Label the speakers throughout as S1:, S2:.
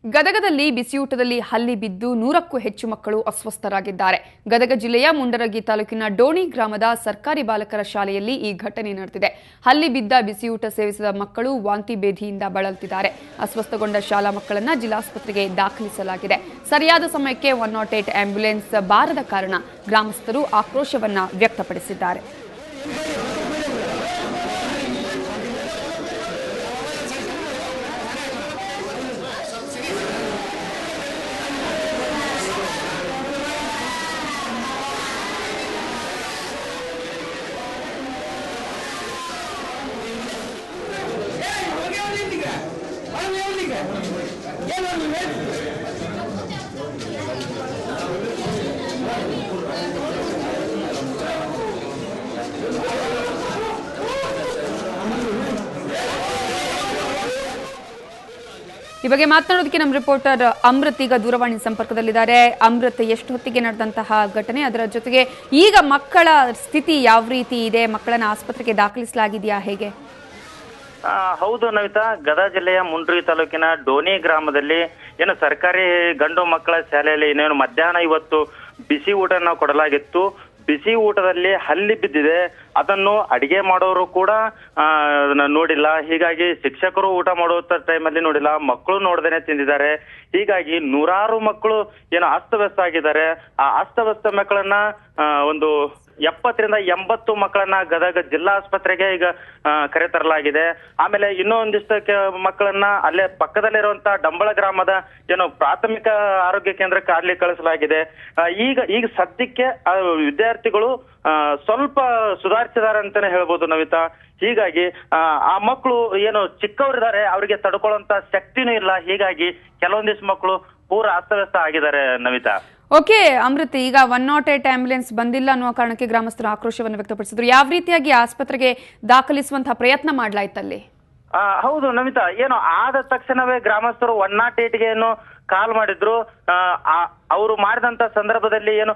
S1: ಗದಗದಲ್ಲಿ ಬಿಸಿಯೂಟದಲ್ಲಿ ಹಲ್ಲಿ ಬಿದ್ದು 100ಕ್ಕೂ ಹೆಚ್ಚು ಮಕ್ಕಳು ಅಸ್ವಸ್ಥರಾಗಿದ್ದಾರೆ. ಗದಗ ಜಿಲ್ಲೆಯ ಮುಂಡರಗಿ ತಾಲೂಕಿನ ಡೋಣಿ ಗ್ರಾಮದ ಸರ್ಕಾರಿ ಬಾಲಕರ ಶಾಲೆಯಲ್ಲಿ ಈ ಘಟನೆ ನಡೆದಿದೆ. ಹಲ್ಲಿ ಬಿದ್ದ ಬಿಸಿಯೂಟ ಸೇವಿಸಿದ ಮಕ್ಕಳು ವಾಂತಿ ಭೇದಿಯಿಂದ ಬಳಲುತ್ತಿದ್ದಾರೆ. ಅಸ್ವಸ್ಥಗೊಂಡ ಶಾಲಾ ಮಕ್ಕಳನ್ನು ಜಿಲ್ಲಾಸ್ಪತ್ರೆಗೆ ದಾಖಲಿಸಲಾಗಿದೆ. ಸರಿಯಾದ ಸಮಯಕ್ಕೆ 108 ಆಂಬ್ಯುಲೆನ್ಸ್ ಬಾರದ ಕಾರಣ ಗ್ರಾಮಸ್ಥರು ಆಕ್ರೋಶವನ್ನ ವ್ಯಕ್ತಪಡಿಸಿದ್ದಾರೆ. ಈ ಬಗ್ಗೆ ಮಾತನಾಡೋದಕ್ಕೆ ನಮ್ಮ ರಿಪೋರ್ಟರ್ ಅಮೃತ್ ಈಗ ದೂರವಾಣಿ ಸಂಪರ್ಕದಲ್ಲಿದ್ದಾರೆ. ಅಮೃತ್, ಎಷ್ಟು ಹೊತ್ತಿಗೆ ನಡೆದಂತಹ ಘಟನೆ, ಅದರ ಜೊತೆಗೆ ಈಗ ಮಕ್ಕಳ ಸ್ಥಿತಿ ಯಾವ ರೀತಿ ಇದೆ? ಮಕ್ಕಳನ್ನ ಆಸ್ಪತ್ರೆಗೆ ದಾಖಲಿಸಲಾಗಿದೆಯಾ, ಹೇಗೆ?
S2: ಹೌದು ನವಿತಾ, ಗದಗ ಜಿಲ್ಲೆಯ ಮುಂಡ್ರಿ ತಾಲೂಕಿನ ಡೋನಿ ಗ್ರಾಮದಲ್ಲಿ ಏನು ಸರ್ಕಾರಿ ಗಂಡು ಮಕ್ಕಳ ಶಾಲೆಯಲ್ಲಿ ಇನ್ನೇನು ಮಧ್ಯಾಹ್ನ ಇವತ್ತು ಬಿಸಿ ಊಟನ ಕೊಡಲಾಗಿತ್ತು. ಬಿಸಿ ಊಟದಲ್ಲಿ ಹಲ್ಲಿ ಬಿದ್ದಿದೆ. ಅದನ್ನು ಅಡಿಗೆ ಮಾಡೋರು ಕೂಡ ನೋಡಿಲ್ಲ. ಹೀಗಾಗಿ ಶಿಕ್ಷಕರು ಊಟ ಮಾಡುವ ಟೈಮಲ್ಲಿ ನೋಡಿಲ್ಲ, ಮಕ್ಕಳು ನೋಡ್ದೇನೆ ತಿಂದಿದ್ದಾರೆ. ಹೀಗಾಗಿ ನೂರಾರು ಮಕ್ಕಳು ಏನು ಅಸ್ತವ್ಯಸ್ತ ಆಗಿದ್ದಾರೆ. ಆ ಅಸ್ತವ್ಯಸ್ತ ಮಕ್ಕಳನ್ನ ಒಂದು 70 ರಿಂದ 80 ಮಕ್ಕಳನ್ನ ಗದಗ ಜಿಲ್ಲಾ ಆಸ್ಪತ್ರೆಗೆ ಈಗ ಕರೆತರಲಾಗಿದೆ. ಆಮೇಲೆ ಇನ್ನೊಂದಿಷ್ಟು ಮಕ್ಕಳನ್ನ ಅಲ್ಲೇ ಪಕ್ಕದಲ್ಲಿರುವಂತಹ ಡಂಬಳ ಗ್ರಾಮದ ಏನು ಪ್ರಾಥಮಿಕ ಆರೋಗ್ಯ ಕೇಂದ್ರಕ್ಕೆ ಅಲ್ಲಿ ಕಳಿಸಲಾಗಿದೆ. ಈಗ ಸದ್ಯಕ್ಕೆ ವಿದ್ಯಾರ್ಥಿಗಳು ಸ್ವಲ್ಪ ಸುಧಾರಿಸಿದ್ದಾರೆ ಅಂತಾನೆ ಹೇಳ್ಬೋದು ನವಿತಾ. ಹೀಗಾಗಿ ಆ ಮಕ್ಕಳು ಏನು ಚಿಕ್ಕವರಿದ್ದಾರೆ, ಅವರಿಗೆ ತಡ್ಕೊಳ್ಳುವಂತ ಶಕ್ತಿನೂ ಇಲ್ಲ. ಹೀಗಾಗಿ ಕೆಲವೊಂದಿಷ್ಟು ಮಕ್ಕಳು ಪೂರಾ ಅಸ್ತವ್ಯಸ್ತ ಆಗಿದ್ದಾರೆ ನವಿತಾ.
S1: ಓಕೆ ಅಮೃತ್, ಈಗ 108 ಆಂಬ್ಯುಲೆನ್ಸ್ ಬಂದಿಲ್ಲ ಅನ್ನುವ ಕಾರಣಕ್ಕೆ ಗ್ರಾಮಸ್ಥರು ಆಕ್ರೋಶವನ್ನು ವ್ಯಕ್ತಪಡಿಸಿದ್ರು. ಯಾವ ರೀತಿಯಾಗಿ ಆಸ್ಪತ್ರೆಗೆ ದಾಖಲಿಸುವಂತಹ ಪ್ರಯತ್ನ ಮಾಡ್ಲಾಯ್ತಲ್ಲಿ?
S2: ಹೌದು ನಮಿತಾ, ಏನು ಆದ ತಕ್ಷಣವೇ ಗ್ರಾಮಸ್ಥರು 108ಗೆ ಏನು ಕಾಲ್ ಮಾಡಿದ್ರು. ಅವರು ಮಾಡಿದಂತ ಸಂದರ್ಭದಲ್ಲಿ ಏನು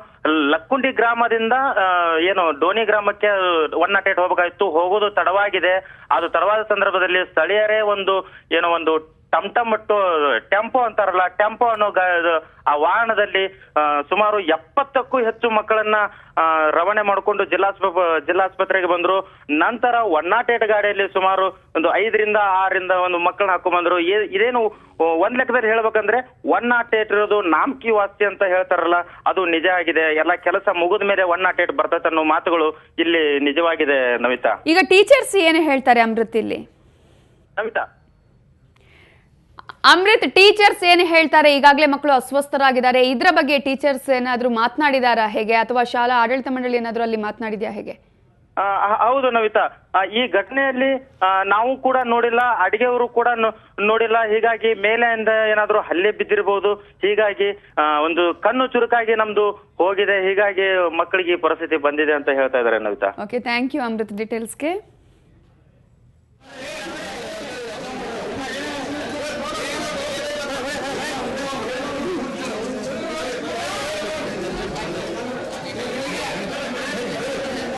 S2: ಲಕ್ಕುಂಡಿ ಗ್ರಾಮದಿಂದ ಏನು ಡೋನಿ ಗ್ರಾಮಕ್ಕೆ 108 ಹೋಗಬೇಕಾಗಿತ್ತು. ಹೋಗೋದು ತಡವಾಗಿದೆ. ಅದು ತಡವಾದ ಸಂದರ್ಭದಲ್ಲಿ ಸ್ಥಳೀಯರೇ ಒಂದು ಟೆಂಪೋ ಅಂತಾರಲ್ಲ, ಟೆಂಪೋ ಅನ್ನೋ ಆ ವಾಹನದಲ್ಲಿ ಸುಮಾರು 70ಕ್ಕೂ ಹೆಚ್ಚು ಮಕ್ಕಳನ್ನ ರವಾನೆ ಮಾಡಿಕೊಂಡು ಜಿಲ್ಲಾಸ್ಪತ್ರೆಗೆ ಬಂದ್ರು. ನಂತರ 108 ಗಾಡಿಯಲ್ಲಿ ಸುಮಾರು ಒಂದು 5 ರಿಂದ 6 ರಿಂದ ಒಂದು ಮಕ್ಕಳನ್ನ ಹಾಕೊಂಡ್ ಬಂದ್ರು. ಇದೇನು ಒಂದ್ ಲೆಕ್ಕದಲ್ಲಿ ಹೇಳ್ಬೇಕಂದ್ರೆ 108 ಇರೋದು ನಾಮಕಿ ವಾಸ್ತಿ ಅಂತ ಹೇಳ್ತಾರಲ್ಲ, ಅದು ನಿಜ ಆಗಿದೆ. ಎಲ್ಲ ಕೆಲಸ ಮುಗಿದ ಮೇಲೆ 108 ಬರ್ತೈತೆ ಅನ್ನೋ ಮಾತುಗಳು ಇಲ್ಲಿ ನಿಜವಾಗಿದೆ ನವಿತಾ.
S1: ಈಗ ಟೀಚರ್ಸ್ ಏನು ಹೇಳ್ತಾರೆ ಅಮೃತ್ ಇಲ್ಲಿ?
S2: ನವಿತಾ,
S1: ಅಮೃತ್, ಟೀಚರ್ಸ್ ಏನು ಹೇಳ್ತಾರೆ? ಈಗಾಗಲೇ ಮಕ್ಕಳು ಅಸ್ವಸ್ಥರಾಗಿದ್ದಾರೆ, ಇದರ ಬಗ್ಗೆ ಟೀಚರ್ಸ್ ಏನಾದ್ರು ಮಾತನಾಡಿದಾರಾ ಹೇಗೆ, ಅಥವಾ ಶಾಲಾ ಆಡಳಿತ ಮಂಡಳಿ ಏನಾದ್ರು ಅಲ್ಲಿ ಮಾತನಾಡಿದ್ಯಾ ಹೇಗೆ?
S2: ಹೌದು ನವಿತಾ, ಈ ಘಟನೆಯಲ್ಲಿ ನಾವು ಕೂಡ ನೋಡಿಲ್ಲ, ಅಡಿಗೆಯವರು ಕೂಡ ನೋಡಿಲ್ಲ. ಹೀಗಾಗಿ ಮೇಲೆಯಿಂದ ಏನಾದ್ರು ಹಲ್ಲೆ ಬಿದ್ದಿರಬಹುದು. ಹೀಗಾಗಿ ಒಂದು ಕಣ್ಣು ಚುರುಕಾಗಿ ನಮ್ದು ಹೋಗಿದೆ. ಹೀಗಾಗಿ ಮಕ್ಕಳಿಗೆ ಪರಿಸ್ಥಿತಿ ಬಂದಿದೆ ಅಂತ ಹೇಳ್ತಾ ಇದ್ದಾರೆ Navita.
S1: Okay, thank you Amrit ಡೀಟೇಲ್ಸ್ಗೆ.